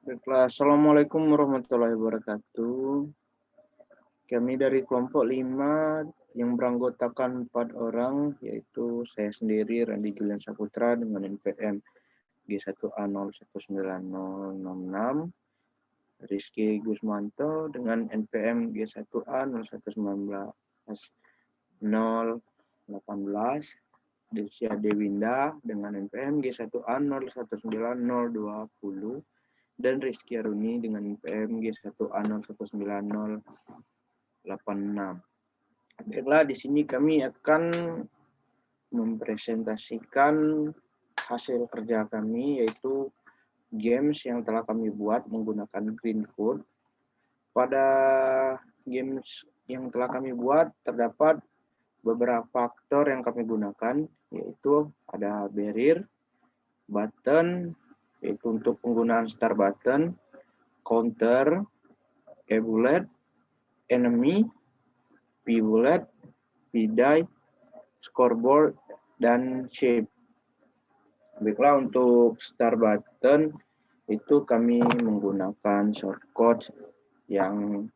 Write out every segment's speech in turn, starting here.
Baiklah, Assalamualaikum warahmatullahi wabarakatuh. Kami dari kelompok 5 yang beranggotakan 4 orang, yaitu saya sendiri, Randy Julian Saputra, dengan NPM G1A019066, Rizky Gusmanto dengan NPM G1A0190018, Desya Dewinda dengan NPM G1A019020, dan Rizky Aruni dengan NPM G1A019086. Baiklah, di sini kami akan mempresentasikan hasil kerja kami, yaitu games yang telah kami buat menggunakan Green Code. Pada games yang telah kami buat, terdapat beberapa faktor yang kami gunakan, yaitu ada barrier, button, yaitu untuk penggunaan start button, counter, E-bullet, enemy, P-bullet, P-die, scoreboard, dan shape. Baiklah, untuk start button itu kami menggunakan shortcut yang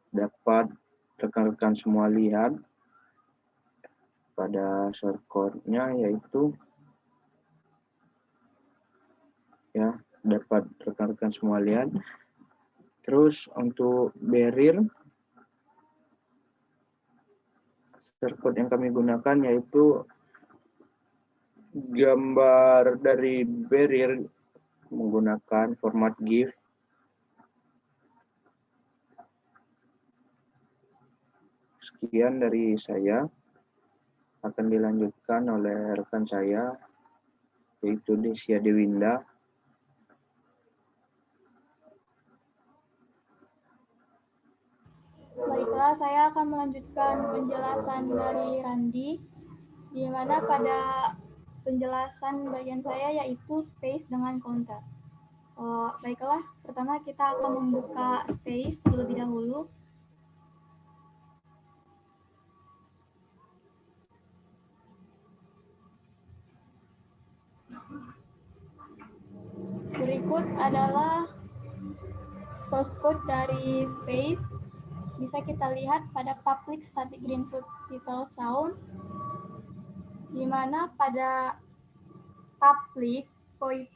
dapat rekan-rekan semua lihat. Pada shortcut-nya yaitu dapat rekan-rekan semua lihat. Terus untuk barrier, shortcut yang kami gunakan yaitu gambar dari barrier menggunakan format GIF. Sekian dari saya, akan dilanjutkan oleh rekan saya, yaitu Desya Dewinda. Baiklah, saya akan melanjutkan penjelasan dari Randi, di mana pada penjelasan bagian saya yaitu space dengan counter. Baiklah, pertama kita akan membuka space terlebih dahulu. Berikut adalah source code dari space. Bisa kita lihat pada public static input title sound, di mana pada public void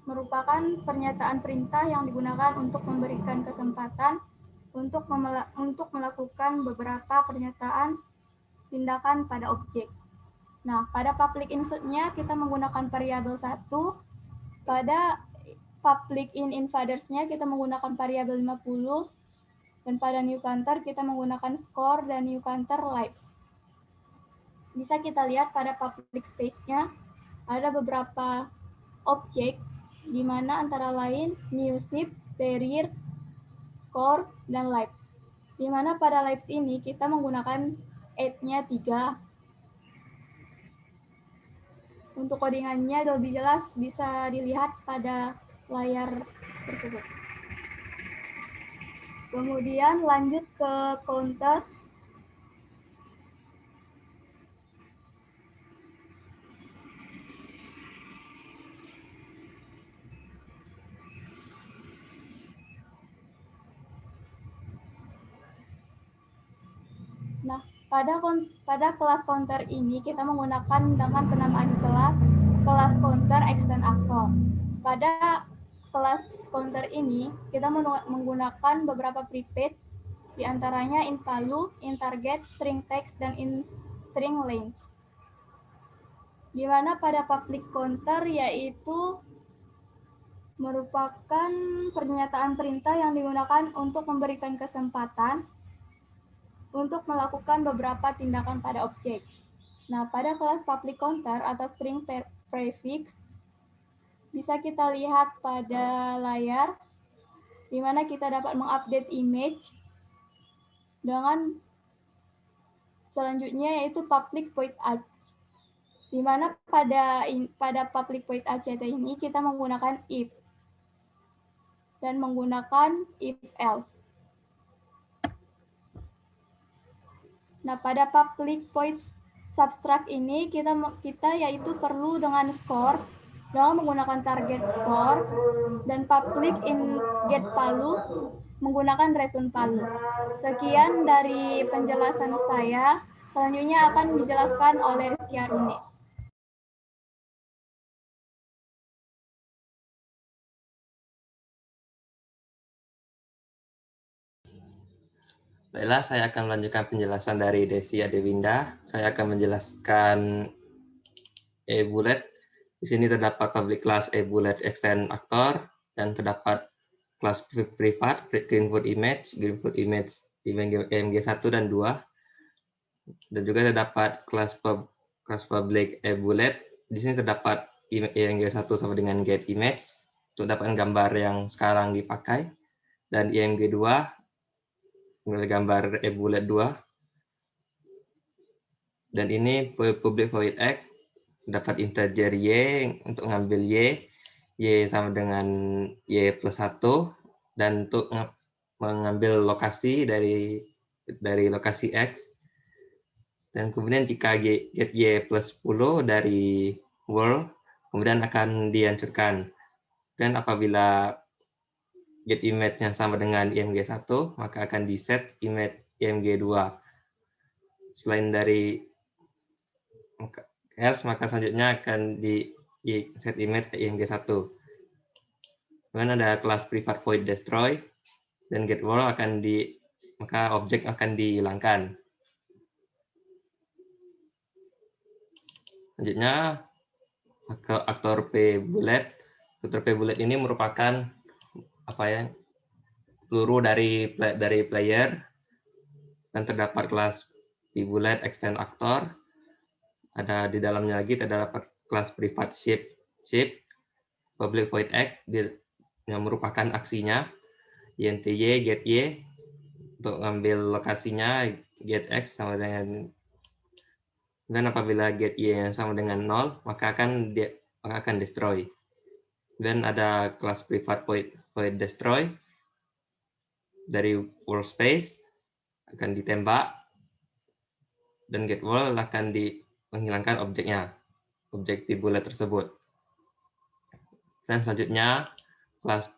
merupakan pernyataan perintah yang digunakan untuk memberikan kesempatan untuk melakukan beberapa pernyataan tindakan pada objek. Nah, pada public insert-nya kita menggunakan variabel 1, pada public invaders-nya kita menggunakan variabel 50, dan pada new counter kita menggunakan score dan new counter lives. Bisa kita lihat pada public space-nya ada beberapa objek, di mana antara lain new ship, barrier, score, dan lives. Di mana pada lives ini kita menggunakan add-nya 3. Untuk codingannya lebih jelas bisa dilihat pada layar tersebut. Kemudian lanjut ke counter. Nah, pada kelas counter ini kita menggunakan dengan penamaan kelas counter extend actor. Pada kelas counter ini kita menggunakan beberapa prepaid, diantaranya in value, in target, string text, dan in string range. Di mana pada public counter yaitu merupakan pernyataan perintah yang digunakan untuk memberikan kesempatan untuk melakukan beberapa tindakan pada objek. Nah, pada kelas public counter atau string prefix, bisa kita lihat pada layar, di mana kita dapat mengupdate image dengan selanjutnya yaitu public void ACT. Di mana pada public void ACT ini kita menggunakan if dan menggunakan if else. Nah, pada public void subtract ini kita yaitu perlu dengan score, Nol menggunakan target score, dan public in get Palu menggunakan return Palu. Sekian dari penjelasan saya. Selanjutnya akan dijelaskan oleh Rizky Aruni. Baiklah, saya akan melanjutkan penjelasan dari Desi Adewinda. Saya akan menjelaskan e-bullet. Di sini terdapat public class e-bullet extend actor dan terdapat kelas privat Greenwood image EMG 1 dan 2. Dan juga terdapat kelas public e-bullet. Di sini terdapat EMG 1 sama dengan get image untuk dapatkan gambar yang sekarang dipakai, dan EMG 2 gambar e-bullet 2. Dan ini public void act dapat integer y untuk ngambil y sama dengan y plus 1, dan untuk mengambil lokasi dari lokasi x. Dan kemudian jika get y plus 10 dari world, kemudian akan dihancurkan. Dan apabila get image-nya sama dengan img 1, maka akan di-set image img 2. Selain dari else, maka selanjutnya akan di set image img 1. Kemudian ada kelas privat void destroy, dan get world maka objek akan dihilangkan. Selanjutnya, aktor P bullet. Aktor P bullet ini merupakan peluru dari player, dan terdapat kelas P bullet extend actor. Ada di dalamnya lagi terdapat kelas privat ship public void act yang merupakan aksinya int y get y untuk ngambil lokasinya get x sama dengan, dan apabila get y yang sama dengan 0, maka akan destroy. Dan ada kelas privat void destroy dari world space akan ditembak, dan get world akan menghilangkan objeknya, objek P-bullet tersebut. Dan selanjutnya kelas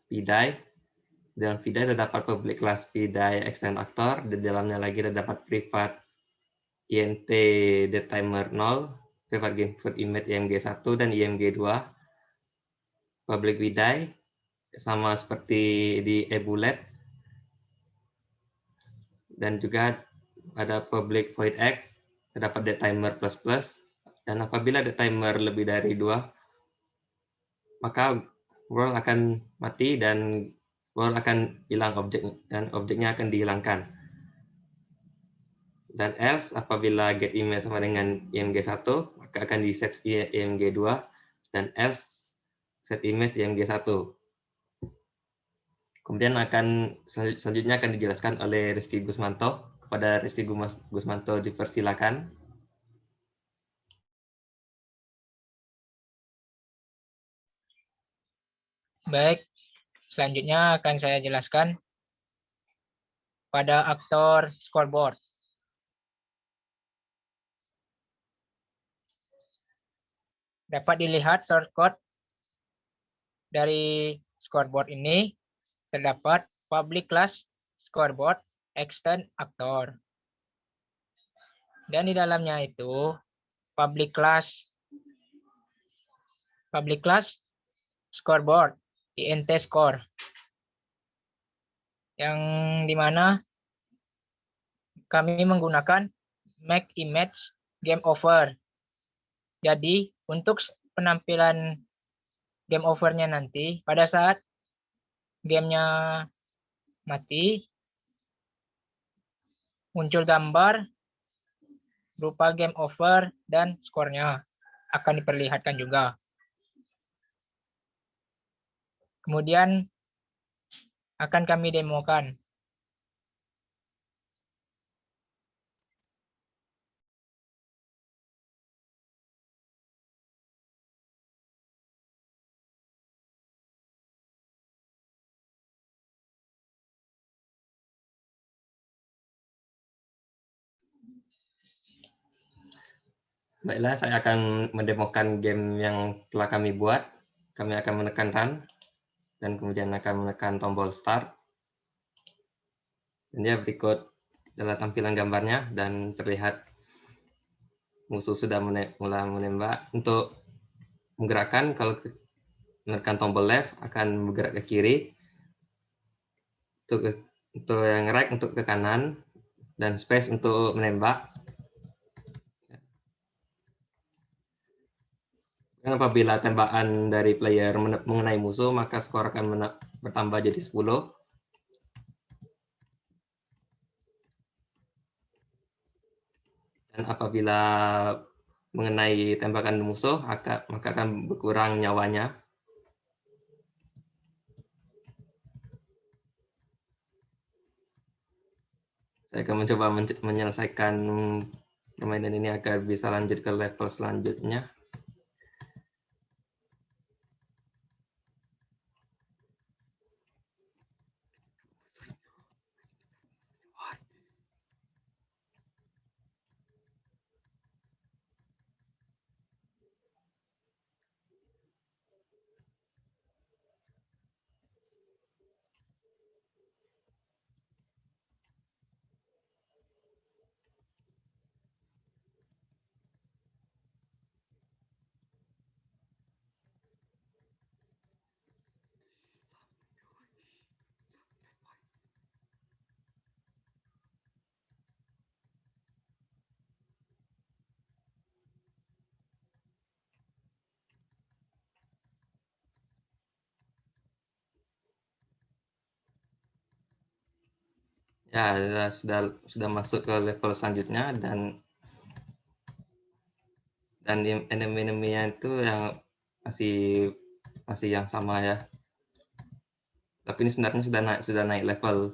PDI. Dalam PDI terdapat public class PDI extend actor, di dalamnya lagi terdapat privat int detimer 0, privat Greenwood image img 1 dan img 2. Public PDI sama seperti di e-bullet, dan juga ada public void act, terdapat detimer plus plus, dan apabila detimer lebih dari 2, maka world akan mati dan world akan hilang dan objeknya akan dihilangkan. Dan else, apabila get image sama dengan img 1, maka akan di set img 2, dan else set image img 1. Kemudian selanjutnya akan dijelaskan oleh Rizky Gusmanto. Kepada Rizky Gusmanto dipersilakan. Baik, selanjutnya akan saya jelaskan pada aktor scoreboard. Dapat dilihat source code dari scoreboard ini, terdapat public class scoreboard extend actor. Dan di dalamnya itu public class scoreboard int score, yang dimana kami menggunakan make image game over. Jadi untuk penampilan game overnya nanti, pada saat gamenya mati, muncul gambar berupa game over dan skornya akan diperlihatkan juga. Kemudian akan kami demokan. Baiklah, saya akan mendemokan game yang telah kami buat. Kami akan menekan run, dan kemudian akan menekan tombol start. Dan ya, berikut adalah tampilan gambarnya, dan terlihat musuh sudah mulai menembak. Untuk menggerakkan, kalau menekan tombol left akan bergerak ke kiri. Untuk yang right untuk ke kanan, dan space untuk menembak. Dan apabila tembakan dari player mengenai musuh, maka skor akan bertambah jadi 10. Dan apabila mengenai tembakan musuh, maka akan berkurang nyawanya. Saya akan mencoba menyelesaikan permainan ini agar bisa lanjut ke level selanjutnya. Ya, sudah masuk ke level selanjutnya, dan enemy-enemy-nya itu yang masih yang sama ya. Tapi ini sebenarnya sudah naik level.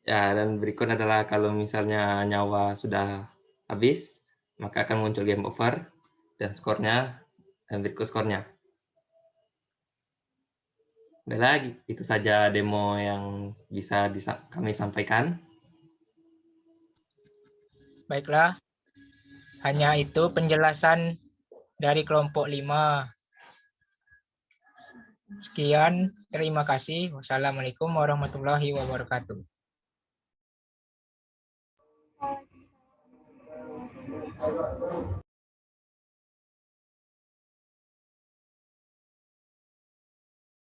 Ya, dan berikut adalah kalau misalnya nyawa sudah habis, maka akan muncul game over dan skornya, dan berikut skornya. Baiklah, itu saja demo yang bisa kami sampaikan. Baiklah, hanya itu penjelasan dari kelompok 5. Sekian, terima kasih. Wassalamualaikum warahmatullahi wabarakatuh.